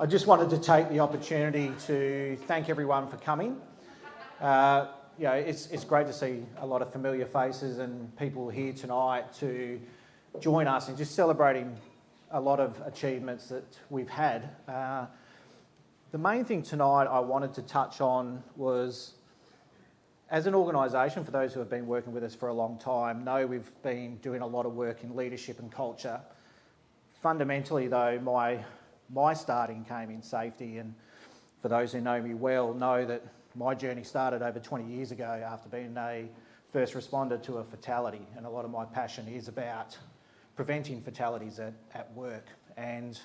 I just wanted to take the opportunity to thank everyone for coming. It's great to see a lot of familiar faces and people here tonight to join us in just celebrating a lot of achievements that we've had. The main thing tonight I wanted to touch on was, as an organisation, for those who have been working with us for a long time, know we've been doing a lot of work in leadership and culture. Fundamentally though, my starting came in safety, and for those who know me well know that my journey started over 20 years ago after being a first responder to a fatality, and a lot of my passion is about preventing fatalities at work. And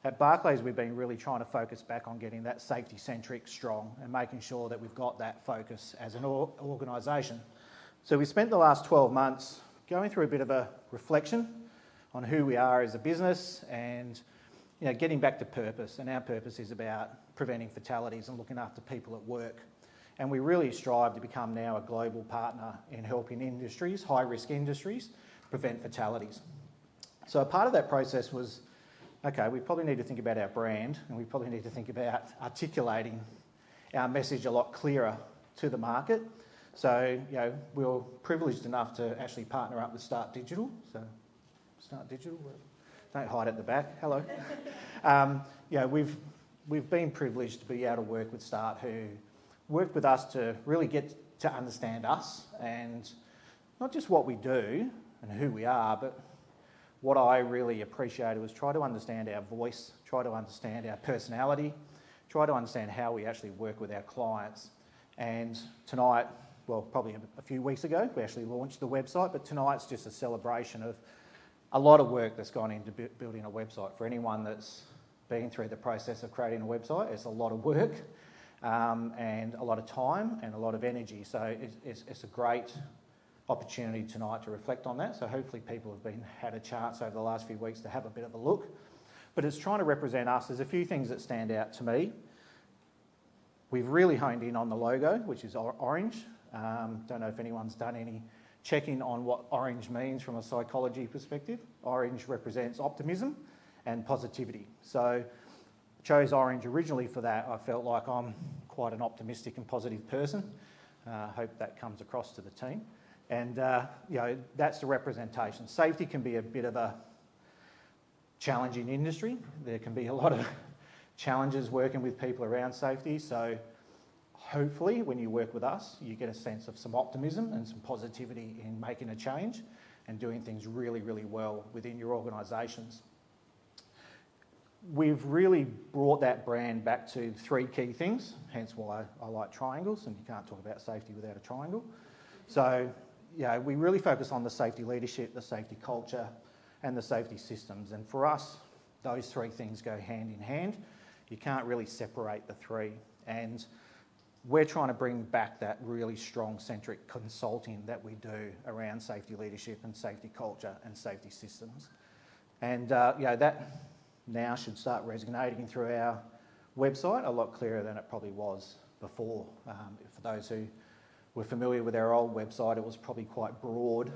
at Barclays we've been really trying to focus back on getting that safety-centric strong and making sure that we've got that focus as an organisation. So we spent the last 12 months going through a bit of a reflection on who we are as a business and getting back to purpose, and our purpose is about preventing fatalities and looking after people at work. And we really strive to become now a global partner in helping industries, high-risk industries, prevent fatalities. So a part of that process was, okay, we probably need to think about our brand, and we probably need to think about articulating our message a lot clearer to the market. So, we were privileged enough to actually partner up with Start Digital. So, Start Digital, don't hide at the back, hello. We've been privileged to be able to work with Start, who worked with us to really get to understand us, and not just what we do and who we are, but what I really appreciated was try to understand our voice, try to understand our personality, try to understand how we actually work with our clients. And tonight, well, probably a few weeks ago, we actually launched the website, but tonight's just a celebration of a lot of work that's gone into building a website. For anyone that's been through the process of creating a website, it's a lot of work and a lot of time and a lot of energy. So it's a great opportunity tonight to reflect on that. So hopefully people have had a chance over the last few weeks to have a bit of a look. But it's trying to represent us. There's a few things that stand out to me. We've really honed in on the logo, which is orange. Don't know if anyone's done any checking on what orange means from a psychology perspective. Orange represents optimism and positivity. So I chose orange originally for that. I felt like I'm quite an optimistic and positive person. Hope that comes across to the team. And that's the representation. Safety can be a bit of a challenging industry. There can be a lot of challenges working with people around safety. So hopefully when you work with us, you get a sense of some optimism and some positivity in making a change and doing things really, really well within your organisations. We've really brought that brand back to three key things, hence why I like triangles, and you can't talk about safety without a triangle. So, we really focus on the safety leadership, the safety culture, and the safety systems. And for us, those three things go hand in hand. You can't really separate the three. And we're trying to bring back that really strong centric consulting that we do around safety leadership and safety culture and safety systems. And that now should start resonating through our website a lot clearer than it probably was before. For those who were familiar with our old website, it was probably quite broad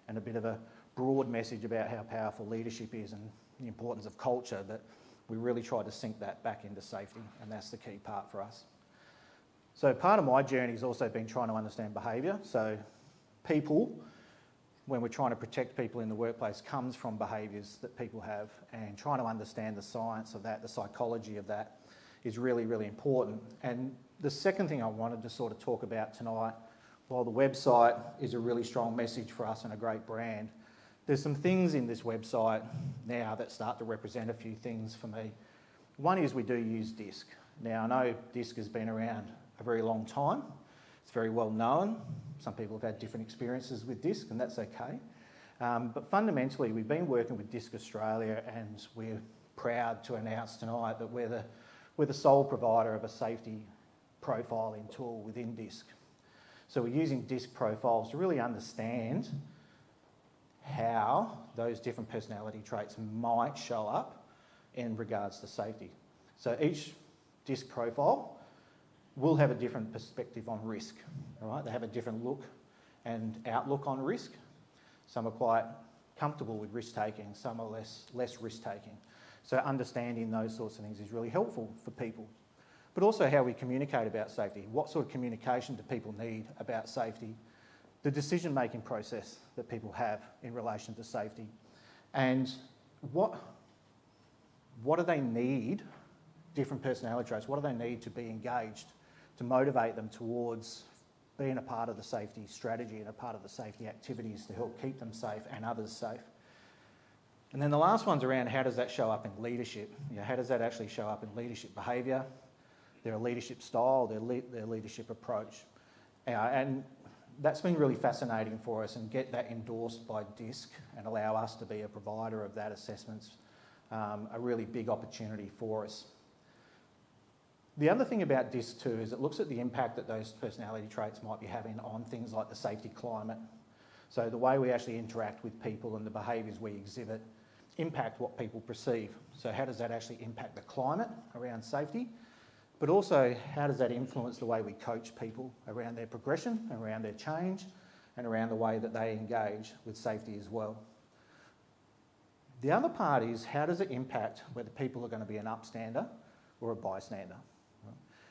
and a bit of a broad message about how powerful leadership is and the importance of culture, that we really tried to sink that back into safety, and that's the key part for us. So part of my journey has also been trying to understand behaviour. So people, when we're trying to protect people in the workplace, comes from behaviours that people have, and trying to understand the science of that, the psychology of that, is really, really important. And the second thing I wanted to sort of talk about tonight, while the website is a really strong message for us and a great brand, there's some things in this website now that start to represent a few things for me. One is we do use DISC. Now, I know DISC has been around a very long time. It's very well known. Some people have had different experiences with DISC, and that's okay. But fundamentally, we've been working with DISC Australia, and we're proud to announce tonight that we're the sole provider of a safety profiling tool within DISC. So we're using DISC profiles to really understand how those different personality traits might show up in regards to safety. So each DISC profile will have a different perspective on risk, all right? They have a different look and outlook on risk. Some are quite comfortable with risk-taking, some are less risk-taking. So understanding those sorts of things is really helpful for people. But also how we communicate about safety. What sort of communication do people need about safety? The decision-making process that people have in relation to safety. And what do they need, different personality traits, what do they need to be engaged to motivate them towards being a part of the safety strategy and a part of the safety activities to help keep them safe and others safe. And then the last one's around how does that show up in leadership? How does that actually show up in leadership behaviour, their leadership style, their leadership approach? And that's been really fascinating for us, and get that endorsed by DISC and allow us to be a provider of that assessment's a really big opportunity for us. The other thing about DISC too is it looks at the impact that those personality traits might be having on things like the safety climate. So the way we actually interact with people and the behaviours we exhibit impact what people perceive. So how does that actually impact the climate around safety? But also, how does that influence the way we coach people around their progression, around their change, and around the way that they engage with safety as well? The other part is, how does it impact whether people are going to be an upstander or a bystander?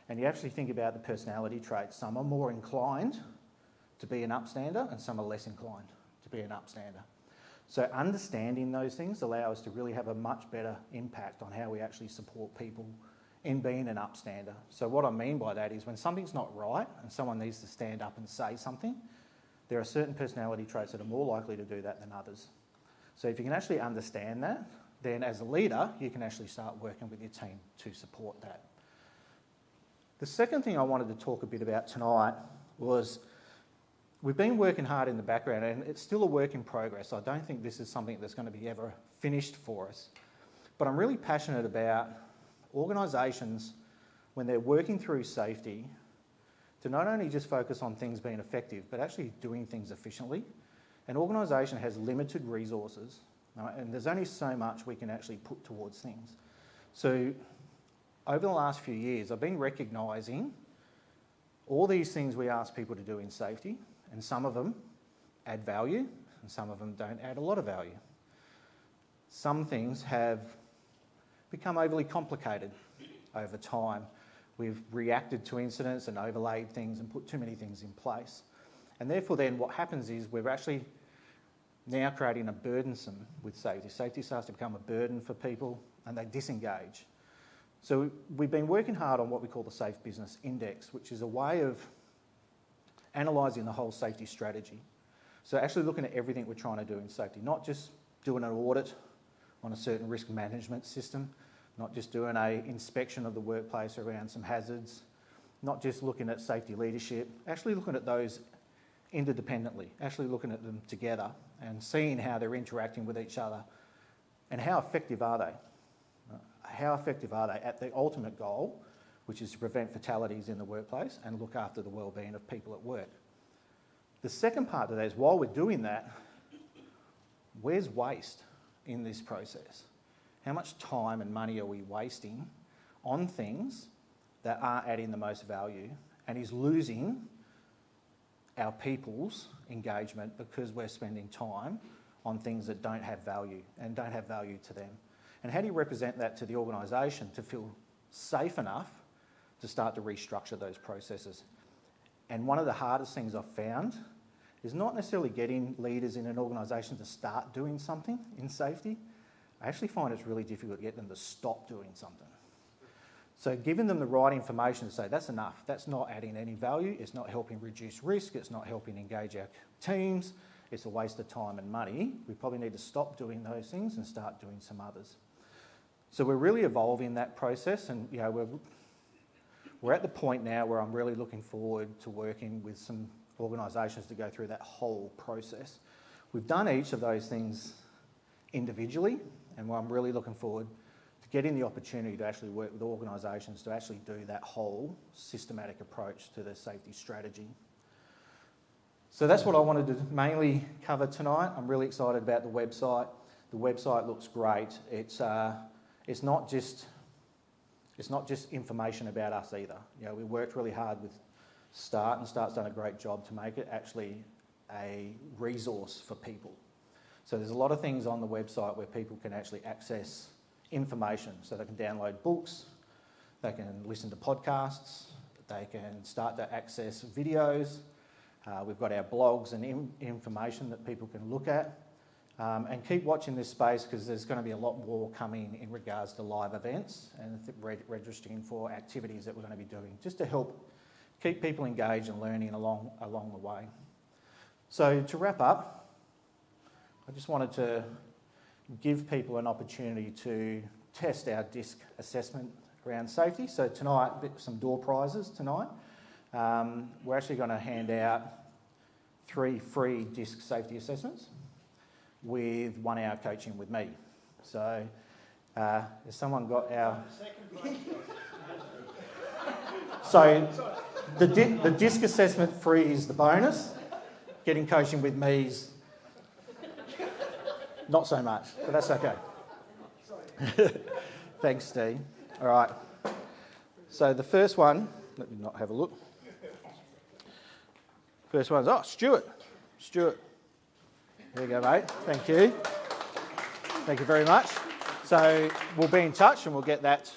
And you actually think about the personality traits. Some are more inclined to be an upstander and some are less inclined to be an upstander. So understanding those things allow us to really have a much better impact on how we actually support people in being an upstander. So what I mean by that is when something's not right and someone needs to stand up and say something, there are certain personality traits that are more likely to do that than others. So if you can actually understand that, then as a leader, you can actually start working with your team to support that. The second thing I wanted to talk a bit about tonight was we've been working hard in the background, and it's still a work in progress. I don't think this is something that's going to be ever finished for us. But I'm really passionate about organisations, when they're working through safety, to not only just focus on things being effective, but actually doing things efficiently. An organisation has limited resources, right? And there's only so much we can actually put towards things. So over the last few years, I've been recognising all these things we ask people to do in safety, and some of them add value and some of them don't add a lot of value. Some things have become overly complicated over time. We've reacted to incidents and overlaid things and put too many things in place. And therefore then what happens is we're actually now creating a burdensome with safety. Safety starts to become a burden for people and they disengage. So we've been working hard on what we call the Safe Business Index, which is a way of analysing the whole safety strategy. So actually looking at everything we're trying to do in safety, not just doing an audit on a certain risk management system, not just doing an inspection of the workplace around some hazards, not just looking at safety leadership, actually looking at those interdependently, actually looking at them together and seeing how they're interacting with each other and how effective are they? How effective are they at the ultimate goal, which is to prevent fatalities in the workplace and look after the well-being of people at work? The second part of that is, while we're doing that, where's waste in this process? How much time and money are we wasting on things that aren't adding the most value and is losing our people's engagement because we're spending time on things that don't have value and don't have value to them? And how do you represent that to the organisation to feel safe enough to start to restructure those processes? And one of the hardest things I've found is not necessarily getting leaders in an organisation to start doing something in safety. I actually find it's really difficult to get them to stop doing something. So giving them the right information to say, that's enough, that's not adding any value, it's not helping reduce risk, it's not helping engage our teams, it's a waste of time and money. We probably need to stop doing those things and start doing some others. So we're really evolving that process, and we're at the point now where I'm really looking forward to working with some organisations to go through that whole process. We've done each of those things individually, and I'm really looking forward to getting the opportunity to actually work with organisations to actually do that whole systematic approach to their safety strategy. So that's what I wanted to mainly cover tonight. I'm really excited about the website. The website looks great. It's not just information about us either. We worked really hard with Start, and Start's done a great job to make it actually a resource for people. So there's a lot of things on the website where people can actually access information. So they can download books, they can listen to podcasts, they can start to access videos. We've got our blogs and information that people can look at. And keep watching this space because there's going to be a lot more coming in regards to live events and registering for activities that we're going to be doing, just to help keep people engaged and learning along the way. So to wrap up, I just wanted to give people an opportunity to test our DISC assessment around safety. So tonight, some door prizes tonight. We're actually going to hand out 3 free DISC safety assessments with 1 hour coaching with me. So has someone got our... So the DISC assessment free is the bonus. Getting coaching with me is not so much, but that's okay. Thanks, Steve. All right. So the first one, let me not have a look. First one's, Stuart. There you go, mate. Thank you. Thank you very much. So we'll be in touch and we'll get that.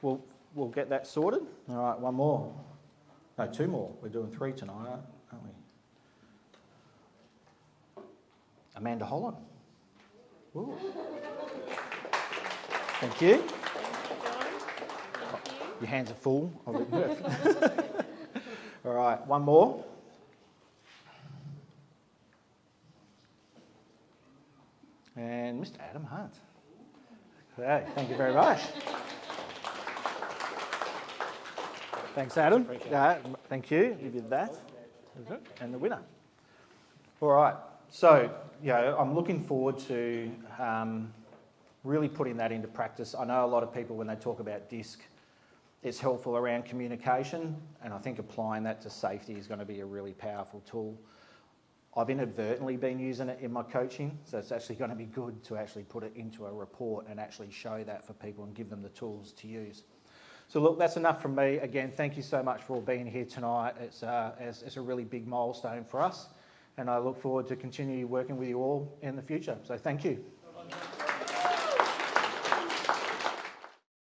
We'll get that sorted. All right, 1 more. No, 2 more. We're doing 3 tonight, aren't we? Amanda Holland. Ooh. Thank you. Your hands are full. All right, 1 more. And Mr. Adam Hunt. Okay, thank you very much. Thanks, Adam. Thank you. You did that. And the winner. All right. So, I'm looking forward to really putting that into practice. I know a lot of people, when they talk about DISC, it's helpful around communication, and I think applying that to safety is going to be a really powerful tool. I've inadvertently been using it in my coaching, so it's actually going to be good to actually put it into a report and actually show that for people and give them the tools to use. So look, that's enough from me. Again, thank you so much for all being here tonight. It's a really big milestone for us, and I look forward to continue working with you all in the future. So thank you.